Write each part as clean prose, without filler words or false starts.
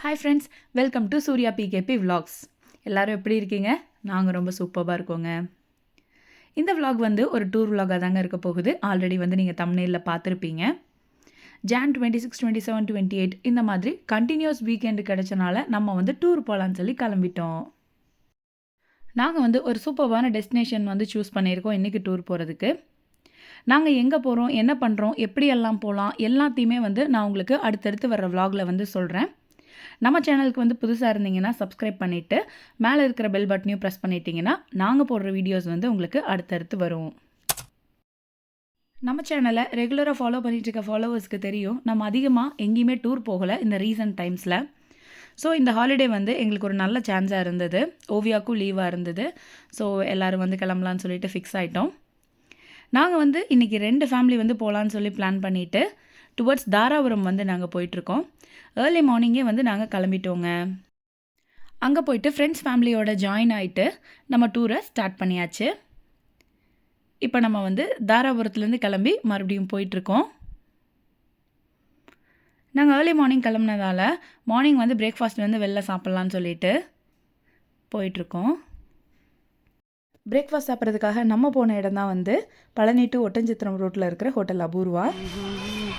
Hi friends, welcome to Surya PKP Vlogs. எல்லாரும் எப்படி இருக்கீங்க? நாங்கள் ரொம்ப சூப்பராக இருக்கோங்க. இந்த vlog வந்து ஒரு டூர் vlog தாங்க இருக்க போகுது. ஆல்ரெடி வந்து நீங்கள் thumbnailல பார்த்துருப்பீங்க. Jan 26, 27, 28 இந்த மாதிரி கண்டினியூஸ் வீக்கெண்டு கிடைச்சனால நம்ம வந்து டூர் போகலான்னு சொல்லி கிளம்பிட்டோம். நாங்கள் வந்து ஒரு சூப்பரான டெஸ்டினேஷன் வந்து சூஸ் பண்ணியிருக்கோம் இன்றைக்கி டூர் போகிறதுக்கு. நாங்கள் எங்கே போகிறோம், என்ன பண்ணுறோம், எப்படியெல்லாம் போகலாம் எல்லாத்தையுமே வந்து நான் உங்களுக்கு அடுத்தடுத்து வர vlogல வந்து சொல்கிறேன். நம்ம சேனலுக்கு வந்து புதுசாக இருந்தீங்கன்னா சப்ஸ்கிரைப் பண்ணிவிட்டு மேலே இருக்கிற பெல் பட்டனையும் ப்ரெஸ் பண்ணிட்டீங்கன்னா நாங்கள் போடுற வீடியோஸ் வந்து உங்களுக்கு அடுத்தடுத்து வரும். நம்ம சேனலை ரெகுலராக ஃபாலோ பண்ணிகிட்டு இருக்க ஃபாலோவர்ஸ்க்கு தெரியும் நம்ம அதிகமாக எங்கேயுமே டூர் போகலை இந்த ரீசன்ட் டைம்ஸில். ஸோ இந்த ஹாலிடே வந்து எங்களுக்கு ஒரு நல்ல சான்ஸாக இருந்தது. ஓவியாவுக்கும் லீவாக இருந்தது. ஸோ எல்லோரும் வந்து கிளம்பலான்னு சொல்லிட்டு ஃபிக்ஸ் ஆகிட்டோம். நாங்கள் வந்து இன்றைக்கி 2 ஃபேமிலி வந்து போகலான்னு சொல்லி பிளான் பண்ணிவிட்டு டுவர்ட்ஸ் தாராபுரம் வந்து நாங்கள் போயிட்டுருக்கோம். ஏர்லி மார்னிங்கே வந்து நாங்கள் கிளம்பிட்டோங்க. அங்கே போயிட்டு ஃப்ரெண்ட்ஸ் ஃபேமிலியோட ஜாயின் ஆகிட்டு நம்ம டூரை ஸ்டார்ட் பண்ணியாச்சு. இப்போ நம்ம வந்து தாராபுரத்துலேருந்து கிளம்பி மறுபடியும் போயிட்டுருக்கோம். நாங்கள் ஏர்லி மார்னிங் கிளம்புனதால் மார்னிங் வந்து பிரேக்ஃபாஸ்ட் வந்து வெளில சாப்பிட்லான்னு சொல்லிட்டு போயிட்டுருக்கோம். பிரேக்ஃபாஸ்ட் சாப்பிட்றதுக்காக நம்ம போன இடம் தான் வந்து பழனி டு ஒட்டஞ்சத்திரம் ரோட்டில் இருக்கிற ஹோட்டல் அபூர்வா.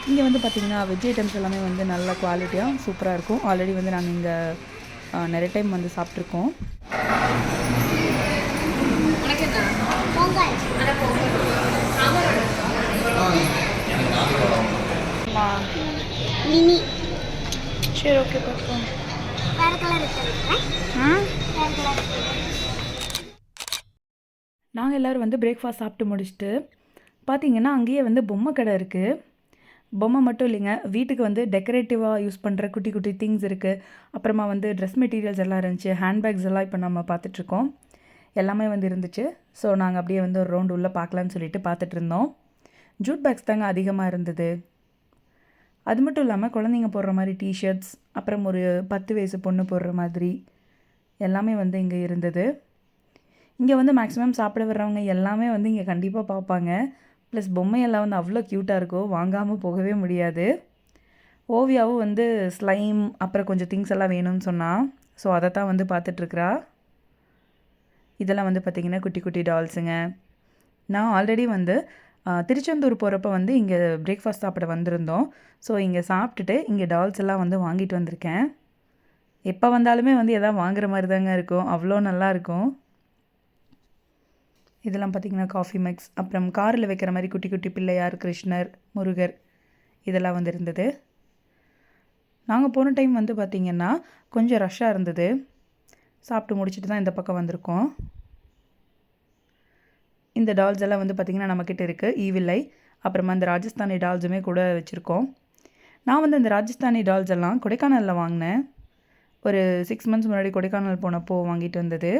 இங்கே வந்து பார்த்திங்கன்னா வெஜ் ஐட்டம்ஸ் எல்லாமே வந்து நல்ல குவாலிட்டியாக சூப்பராக இருக்கும். ஆல்ரெடி வந்து நாங்கள் இங்கே நிறைய டைம் வந்து சாப்பிட்ருக்கோம். சரி ஓகே பார்ப்போம். நாங்கள் எல்லோரும் வந்து பிரேக்ஃபாஸ்ட் சாப்பிட்டு முடிச்சுட்டு பார்த்திங்கன்னா அங்கேயே வந்து பொம்மை கடை இருக்குது. பொம்மை மட்டும் இல்லைங்க, வீட்டுக்கு வந்து டெக்கரேட்டிவாக யூஸ் பண்ணுற குட்டி குட்டி திங்ஸ் இருக்குது. அப்புறமா வந்து ட்ரெஸ் மெட்டீரியல்ஸ் எல்லாம் இருந்துச்சு. ஹேண்ட்பேக்ஸ் எல்லாம் இப்போ நம்ம பார்த்துட்ருக்கோம். எல்லாமே வந்து இருந்துச்சு. ஸோ நாங்கள் அப்படியே வந்து ஒரு ரவுண்டு உள்ளே பார்க்கலான்னு சொல்லிட்டு பார்த்துட்டு இருந்தோம். ஜூட் பேக்ஸ் தாங்க அதிகமாக இருந்தது. அது மட்டும் இல்லாமல் குழந்தைங்க போடுற மாதிரி டிஷர்ட்ஸ், அப்புறம் ஒரு 10 வயசு பொண்ணு போடுற மாதிரி எல்லாமே வந்து இங்கே இருந்தது. இங்கே வந்து மேக்ஸிமம் சாப்பிட வர்றவங்க எல்லாமே வந்து இங்கே கண்டிப்பாக பார்ப்பாங்க. ப்ளஸ் பொம்மையெல்லாம் வந்து அவ்வளோ க்யூட்டாக இருக்கும், வாங்காமல் போகவே முடியாது. ஓவியாவும் வந்து ஸ்லைம் அப்புறம் கொஞ்சம் திங்ஸ் எல்லாம் வேணும்னு சொன்னால், ஸோ அதை தான் வந்து பார்த்துட்ருக்குறா. இதெல்லாம் வந்து பார்த்திங்கன்னா குட்டி குட்டி டால்ஸுங்க. நான் ஆல்ரெடி வந்து திருச்செந்தூர் போகிறப்ப வந்து இங்கே பிரேக்ஃபாஸ்ட் சாப்பிட வந்திருந்தோம். ஸோ இங்கே சாப்பிட்டுட்டு இங்கே டால்ஸ் எல்லாம் வந்து வாங்கிட்டு வந்திருக்கேன். எப்போ வந்தாலுமே வந்து எதாவது வாங்குற மாதிரி தாங்க இருக்கும், அவ்வளோ நல்லாயிருக்கும். இதெல்லாம் பார்த்திங்கன்னா காஃபி மிக்ஸ், அப்புறம் காரில் வைக்கிற மாதிரி குட்டி குட்டி பிள்ளையார், கிருஷ்ணர், முருகர் இதெல்லாம் வந்து இருந்தது. நாங்கள் போன டைம் வந்து பார்த்திங்கன்னா கொஞ்சம் ரஷ்ஷாக இருந்தது. சாப்பிட்டு முடிச்சுட்டு தான் இந்த பக்கம் வந்திருக்கோம். இந்த டால்ஸ் எல்லாம் வந்து பார்த்திங்கன்னா நம்மக்கிட்ட இருக்குது. ஈவில் ஐ, அப்புறமா இந்த ராஜஸ்தானி டால்ஸுமே கூட வச்சுருக்கோம். நான் வந்து இந்த ராஜஸ்தானி டால்ஸ் எல்லாம் கொடைக்கானலில் வாங்கினேன். ஒரு 6 months முன்னாடி கொடைக்கானல் போனப்போ வாங்கிட்டு வந்தது.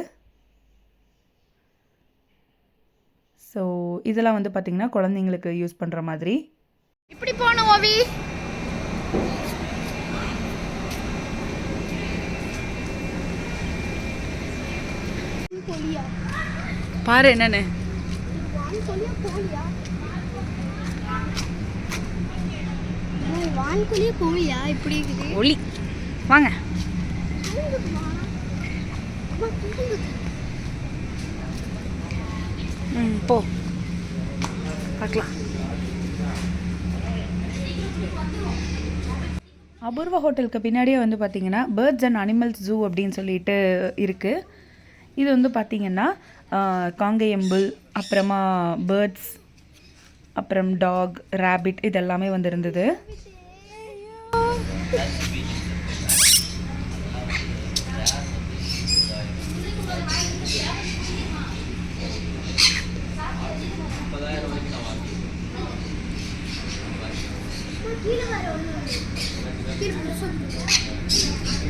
ஸோ இதெல்லாம் வந்து பார்த்திங்கன்னா குழந்தைங்களுக்கு யூஸ் பண்ணுற மாதிரி. இப்படி போகணும் ஓவி. பாரு என்னன்னு ஒளி வாங்க. போ பார்க்கலாம். அபூர்வா ஹோட்டலுக்கு பின்னாடியே வந்து பார்த்திங்கன்னா பேர்ட்ஸ் அண்ட் அனிமல்ஸ் ஜூ அப்படின்னு சொல்லிட்டு இருக்குது. இது வந்து பார்த்திங்கன்னா காங்கேயம்புல், அப்புறமா பேர்ட்ஸ், அப்புறம் டாக், ரேபிட் இதெல்லாமே வந்து இருந்தது.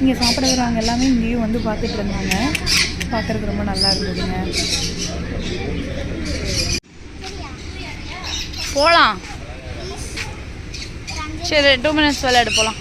இங்கே சாப்பிட வர்றவங்க எல்லாமே இங்கேயும் வந்து பார்த்துட்டு இருந்தாங்க. பார்க்குறதுக்கு ரொம்ப நல்லா இருந்ததுங்க. போகலாம். சரி 2 minutes விளையாடு போகலாம்.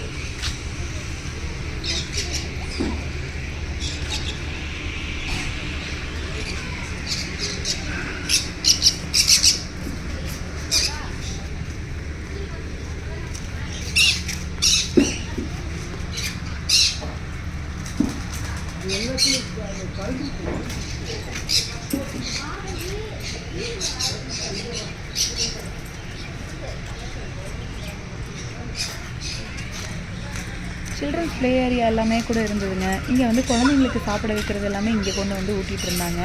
சில்ட்ரன்ஸ் ப்ளே ஏரியா எல்லாமே கூட இருந்ததுங்க. இங்கே வந்து குழந்தைங்களுக்கு சாப்பிட வைக்கிறது எல்லாமே இங்கே கொண்டு வந்து ஊட்டிகிட்டு இருந்தாங்க.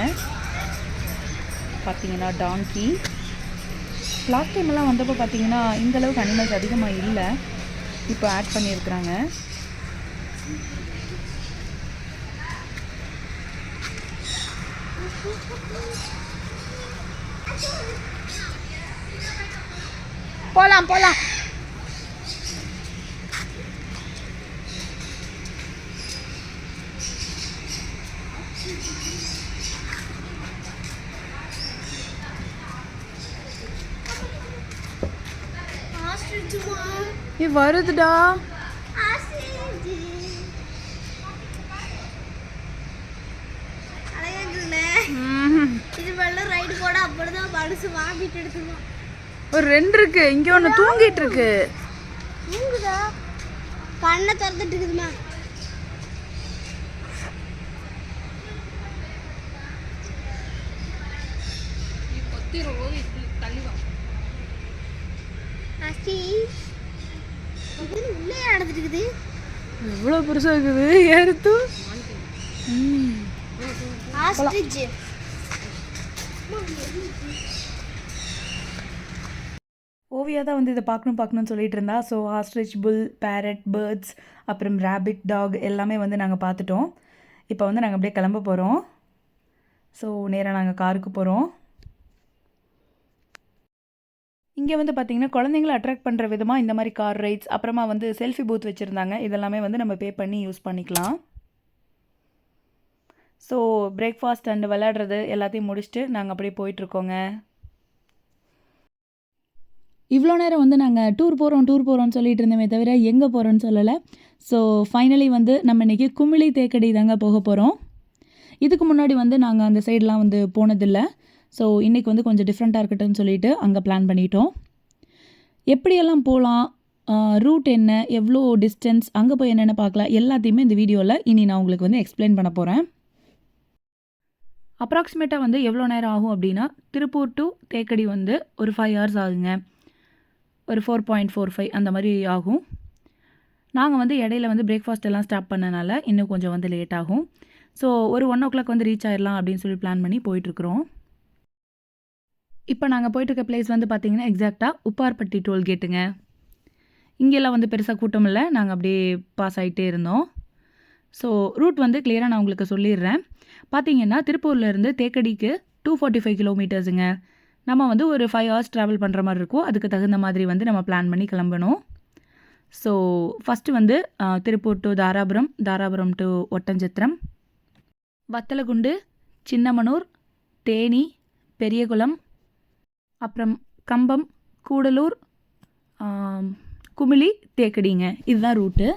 பார்த்தீங்கன்னா டாங்கி. லாஸ்ட் டைம்லாம் வந்தப்போ பார்த்தீங்கன்னா இந்தளவுக்கு அனிமல்ஸ் அதிகமாக இல்லை, இப்போ ஆட் பண்ணியிருக்கிறாங்க. போலாம் போலாம். வருதுடா. ஒரு 2 இருக்கு. இங்க ஒண்ணு தூங்கிட்டு இருக்கு. கண்ணை திறந்துட்டு இருக்குதுமா. உள்ளே நடந்துட்டு இருக்குது. எவ்வளவு பெருசா இருக்குது. ஏறுத்து ஆஸ்ட்ரிச். ஓவியா தான் வந்து இதை பார்க்கணும்னு சொல்லிட்டு இருந்தா. ஸோ ஆஸ்ட்ரிச், புல், பேரட், பேர்ட்ஸ், அப்புறம் ரேபிட், டாக் எல்லாமே வந்து நாங்கள் பார்த்துட்டோம். இப்போ வந்து நாங்கள் அப்படியே கிளம்ப போகிறோம். ஸோ நேராக நாங்கள் காருக்கு போகிறோம். இங்கே வந்து பார்த்திங்கன்னா குழந்தைங்கள அட்ராக்ட் பண்ணுற விதமாக இந்த மாதிரி கார் ரைட்ஸ், அப்புறமா வந்து செல்ஃபி பூத் வச்சுருந்தாங்க. இதெல்லாமே வந்து நம்ம பே பண்ணி யூஸ் பண்ணிக்கலாம். ஸோ பிரேக்ஃபாஸ்ட் அண்ட் விளையாடுறது எல்லாத்தையும் முடிச்சுட்டு நாங்கள் அப்படியே போயிட்டுருக்கோங்க. இவ்வளோ நேரம் வந்து நாங்கள் டூர் போகிறோம்னு சொல்லிட்டு இருந்தோமே தவிர எங்கே போகிறோன்னு சொல்லலை. ஸோ ஃபைனலி வந்து நம்ம இன்றைக்கி குமிளி தேக்கடி தாங்க போக போகிறோம். இதுக்கு முன்னாடி வந்து நாங்கள் அந்த சைடெலாம் வந்து போனதில்லை. ஸோ இன்றைக்கி வந்து கொஞ்சம் டிஃப்ரெண்ட்டாக இருக்கட்டும்னு சொல்லிட்டு அங்கே பிளான் பண்ணிட்டோம். எப்படியெல்லாம் போகலாம், ரூட் என்ன, எவ்வளோ டிஸ்டன்ஸ், அங்கே போய் என்னென்ன பார்க்கலாம், எல்லாத்தையுமே இந்த வீடியோவில் இனி நான் உங்களுக்கு வந்து எக்ஸ்பிளைன் பண்ண போகிறேன். அப்ராக்சிமேட்டாக வந்து எவ்வளோ நேரம் ஆகும் அப்படின்னா, திருப்பூர் டு தேக்கடி வந்து ஒரு 5 hours ஆகுங்க. ஒரு 4.45 அந்த மாதிரி ஆகும். நாங்கள் வந்து இடையில வந்து பிரேக்ஃபாஸ்ட் எல்லாம் ஸ்டாப் பண்ணனால இன்னும் கொஞ்சம் வந்து லேட் ஆகும். ஸோ ஒரு 1 o'clock வந்து ரீச் ஆயிடலாம் அப்படின்னு சொல்லி பிளான் பண்ணி போயிட்டுருக்குறோம். இப்போ நாங்கள் போயிட்டுருக்க பிளேஸ் வந்து பார்த்திங்கன்னா எக்ஸாக்டாக உப்பார்பட்டி டோல்கேட்டுங்க. இங்கெல்லாம் வந்து பெருசாக கூட்டம் இல்லை, நாங்கள் அப்படியே பாஸ் ஆகிட்டே இருந்தோம். ஸோ ரூட் வந்து கிளியராக நான் உங்களுக்கு சொல்லிடுறேன். பார்த்திங்கன்னா திருப்பூர்லேருந்து தேக்கடிக்கு 245 kilometers. நம்ம வந்து ஒரு 5 hours ட்ராவல் பண்ணுற மாதிரி இருக்கும். அதுக்கு தகுந்த மாதிரி வந்து நம்ம பிளான் பண்ணி கிளம்பணும். ஸோ ஃபஸ்ட்டு வந்து திருப்பூர் டு தாராபுரம், தாராபுரம் டு ஒட்டஞ்சத்திரம், வத்தலகுண்டு, சின்னமனூர், தேனி, பெரியகுளம், அப்புறம் கம்பம், கூடலூர், குமிளி, தேக்கடிங்க. இதுதான் ரூட்டு.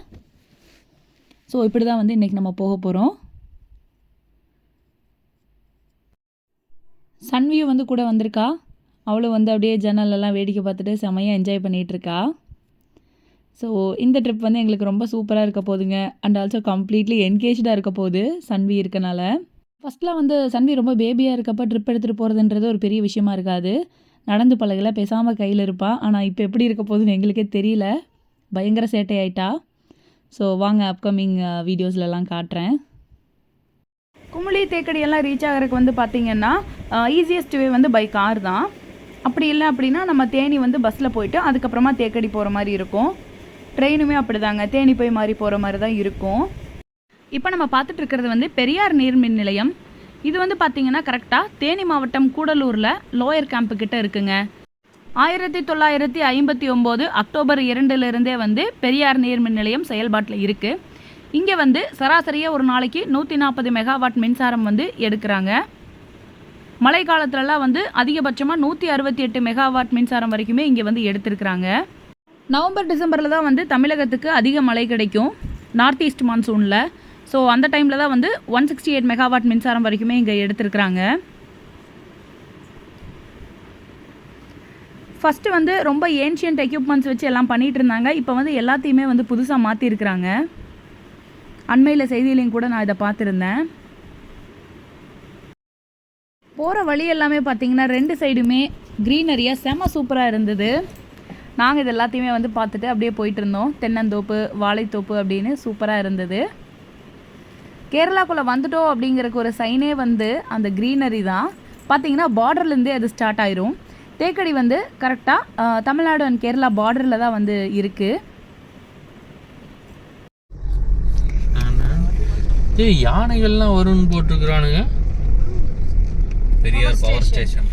ஸோ இப்படி தான் வந்து இன்றைக்கி நம்ம போக போகிறோம். சன்வியூ வந்து கூட வந்திருக்கா. அவளும் வந்து அப்படியே ஜன்னலெல்லாம் வேடிக்கை பார்த்துட்டு செமையாக என்ஜாய் பண்ணிகிட்ருக்கா. ஸோ இந்த ட்ரிப் வந்து எங்களுக்கு ரொம்ப சூப்பராக இருக்க போகுதுங்க. அண்ட் ஆல்சோ கம்ப்ளீட்லி என்கேஜாக இருக்க போகுது சன்வி இருக்கனால. ஃபஸ்ட்லாம் வந்து சன்வி ரொம்ப பேபியாக இருக்கப்போ ட்ரிப் எடுத்துகிட்டு போகிறதுன்றது ஒரு பெரிய விஷயமா இருக்காது. நடந்து பழகலை, பேசாமல் கையில் இருப்பாள். ஆனால் இப்போ எப்படி இருக்க போகுதுன்னு எங்களுக்கே தெரியல. பயங்கர சேட்டை ஆயிட்டா. ஸோ வாங்க அப்கமிங் வீடியோஸ்லலாம் காட்டுறேன். குமிளி தேக்கடி எல்லாம் ரீச் ஆகிறதுக்கு வந்து பார்த்திங்கன்னா ஈஸியஸ்ட் வே வந்து பை கார் தான். அப்படி இல்லை அப்படின்னா நம்ம தேனி வந்து பஸ்ஸில் போயிட்டு அதுக்கப்புறமா தேக்கடி போகிற மாதிரி இருக்கும். ட்ரெயினுமே அப்படி தாங்க, தேனி போய் மாதிரி போகிற மாதிரி தான் இருக்கும். இப்போ நம்ம பார்த்துட்டு இருக்கிறது வந்து பெரியார் நீர்மின் நிலையம். இது வந்து பார்த்திங்கன்னா கரெக்டாக தேனி மாவட்டம் கூடலூரில் லோயர் கேம்ப்பு கிட்ட இருக்குங்க. 1959 அக்டோபர் 2 வந்து பெரியார் நீர்மின் நிலையம் செயல்பாட்டில் இருக்குது. இங்கே வந்து சராசரியாக ஒரு நாளைக்கு 140 மெகாவாட் மின்சாரம் வந்து எடுக்கிறாங்க. மழை காலத்துலலாம் வந்து அதிகபட்சமாக 168 மெகாவாட் மின்சாரம் வரைக்குமே இங்கே வந்து எடுத்திருக்கிறாங்க. நவம்பர் டிசம்பரில் தான் வந்து தமிழகத்துக்கு அதிக மழை கிடைக்கும், நார்த் ஈஸ்ட் மான்சூனில். ஸோ அந்த டைமில் தான் வந்து 168 மெகாவாட் மின்சாரம் வரைக்குமே இங்கே எடுத்திருக்கிறாங்க. ஃபஸ்ட்டு வந்து ரொம்ப ஏன்ஷியன்ட் எக்யூப்மெண்ட்ஸ் வச்சு எல்லாம் பண்ணிகிட்டு இருந்தாங்க. இப்போ வந்து எல்லாத்தையுமே வந்து புதுசாக மாற்றிருக்கிறாங்க. அண்மையில் செய்தியிலையும் கூட நான் இதை பார்த்துருந்தேன். போகிற வழி எல்லாமே பார்த்திங்கன்னா 2 சைடுமே க்ரீனரியாக செம சூப்பராக இருந்தது. நாங்கள் இது எல்லாத்தையுமே வந்து பார்த்துட்டு அப்படியே போயிட்டு இருந்தோம். தென்னந்தோப்பு, வாழைத்தோப்பு அப்படின்னு சூப்பராக இருந்தது. கேரளாக்குள்ளே வந்துட்டோம் அப்படிங்கிறக்கு ஒரு சைனே வந்து அந்த க்ரீனரி தான். பார்த்திங்கன்னா பார்டர்லேருந்தே அது ஸ்டார்ட் ஆயிரும். தேக்கடி வந்து கரெக்டாக தமிழ்நாடு அண்ட் கேரளா பார்டரில் தான் வந்து இருக்குது. யானைகள்லாம் வரும்னு போட்டிருக்கிறானுங்க. Periyar power station.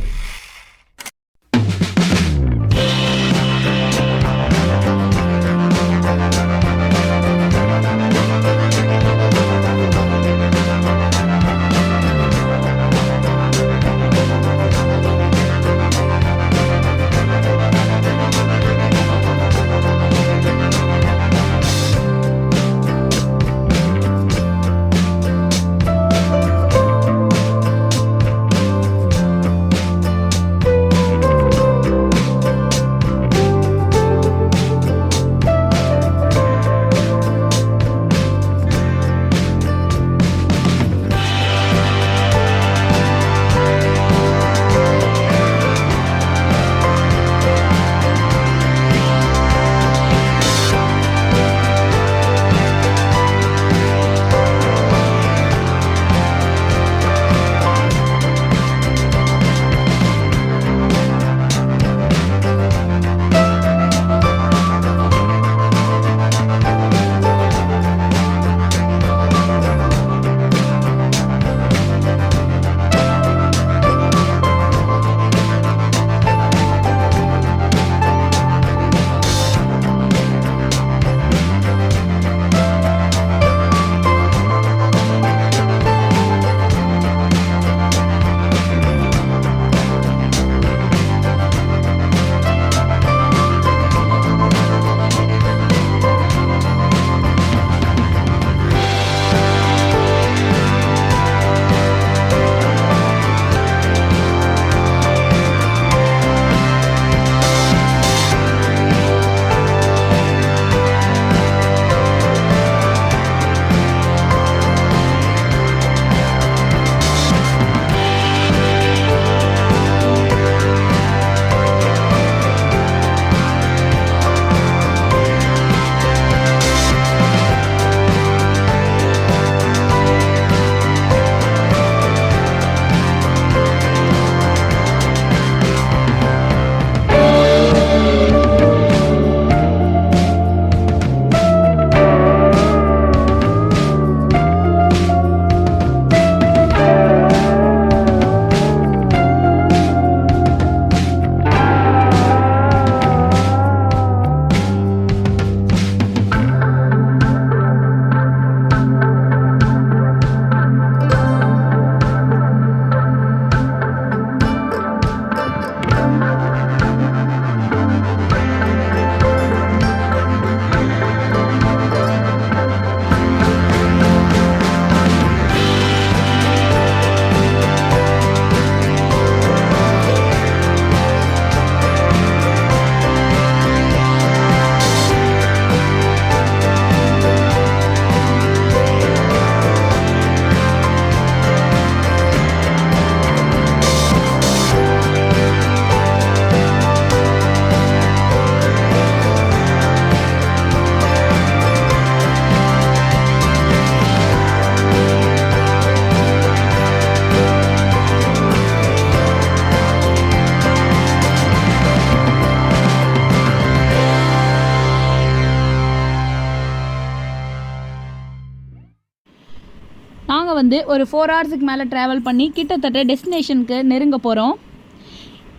நாங்கள் வந்து ஒரு 4 ஹவர்ஸுக்கு மேலே ட்ராவல் பண்ணி கிட்டத்தட்ட டெஸ்டினேஷனுக்கு நெருங்க போகிறோம்.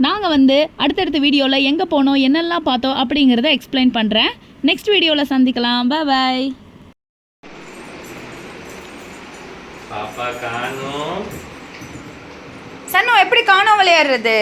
நாங்கள் வந்து அடுத்தடுத்த வீடியோவில் எங்கே போனோம், என்னெல்லாம் பார்த்தோம் அப்படிங்கிறத எக்ஸ்பிளைன் பண்ணுறேன். நெக்ஸ்ட் வீடியோவில் சந்திக்கலாம். பாய். பாப்பா காணோம். சன்னு எப்படி காணோம் விளையாடுறது?